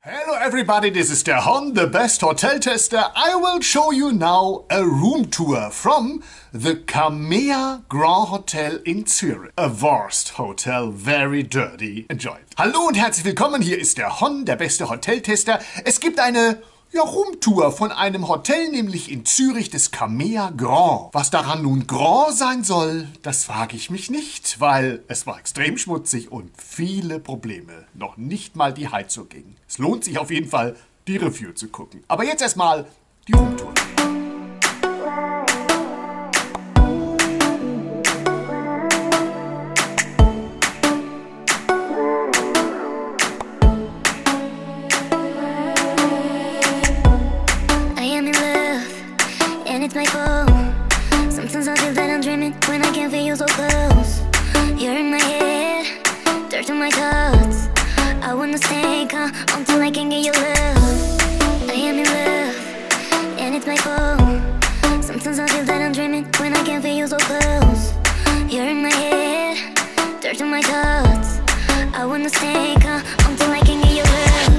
Hello everybody, this is der HON, the best hotel tester. I will show you now a room tour from the Kameha Grand Hotel in Zurich. A worst hotel, very dirty. Enjoy it. Hallo und herzlich willkommen, hier ist der HON, der beste Hoteltester. Es gibt eine Roomtour von einem Hotel, nämlich in Zürich, des Kameha Grand. Was daran nun Grand sein soll, das frage ich mich nicht, weil es war extrem schmutzig und viele Probleme. Noch nicht mal die Heizung ging. Es lohnt sich auf jeden Fall, die Review zu gucken. Aber jetzt erstmal die Roomtour. It's my fault. Sometimes I feel that I'm dreaming when I can't feel you so close. You're in my head, dirt on my thoughts. I wanna stay calm until I can get your love. I am in love, and it's my fault. Sometimes I feel that I'm dreaming when I can't feel you so close. You're in my head, dirt on my thoughts. I wanna stay calm until I can get your love.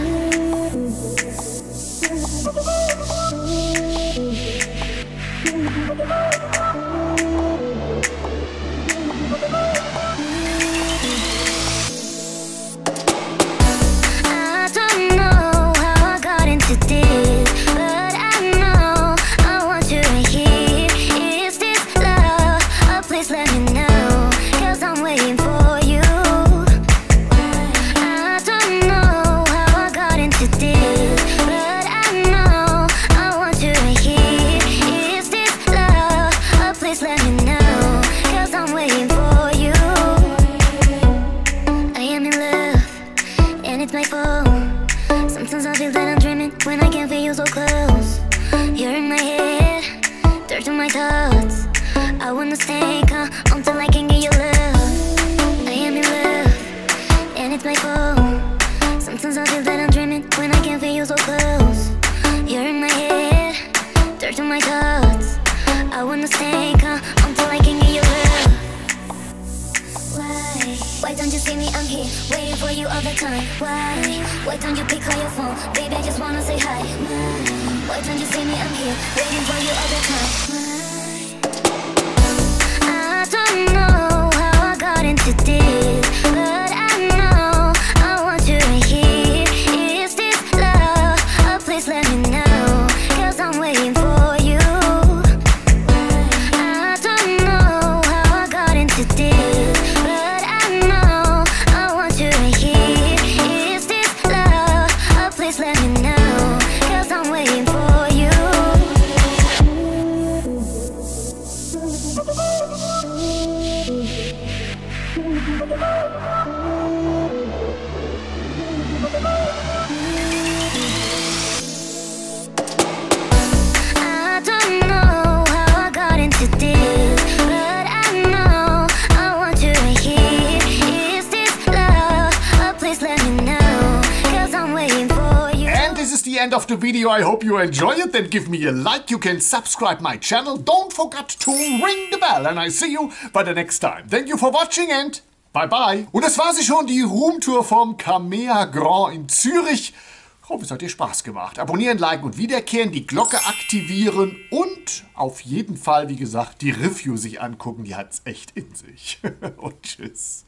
I don't know how I got into this, but I know I want you right here. Is this love? Oh, please let me know, 'cause I'm waiting for you. I don't know how I got into this, but I know I want you right here. Is this love? Oh, please let me know, 'cause I'm waiting for you. I am in love, and it's my fault. Sometimes I feel that I'm dreaming when I can't feel you so close. You're in my head, dirt on my thoughts. I wanna stay calm until I can get your love. I am in love, and it's my fault. Sometimes I feel that I'm dreaming when I can't feel you so close. You're in my head, dirt on my thoughts. I wanna stay calm until I can get your love. Why don't you see me? I'm here, waiting for you all the time. Why don't you pick up your phone? Baby, I just wanna say hi. Why don't you see me? I'm here, waiting for you all the time. I don't know how I got into this, but I know I want you right here. Is this love? Oh, please let me know, 'cause I'm waiting for you. I don't know how I got into this, but I know I want you right here. Is this love? Oh, please let me know, 'cause I'm waiting for you. I don't know how I got into this, but I know I want you right here. Is this love? Oh, please let me know, 'cause I'm waiting for you. And this is the end of the video. I hope you enjoy it. Then give me a like. You can subscribe my channel. Don't forget to ring the bell. And I see you by the next time. Thank you for watching and bye bye. Und das war sie schon, die Roomtour vom Kameha Grand in Zürich. Ich hoffe, es hat dir Spaß gemacht. Abonnieren, liken und wiederkehren, die Glocke aktivieren und auf jeden Fall, wie gesagt, die Review sich angucken. Die hat's echt in sich. Und tschüss.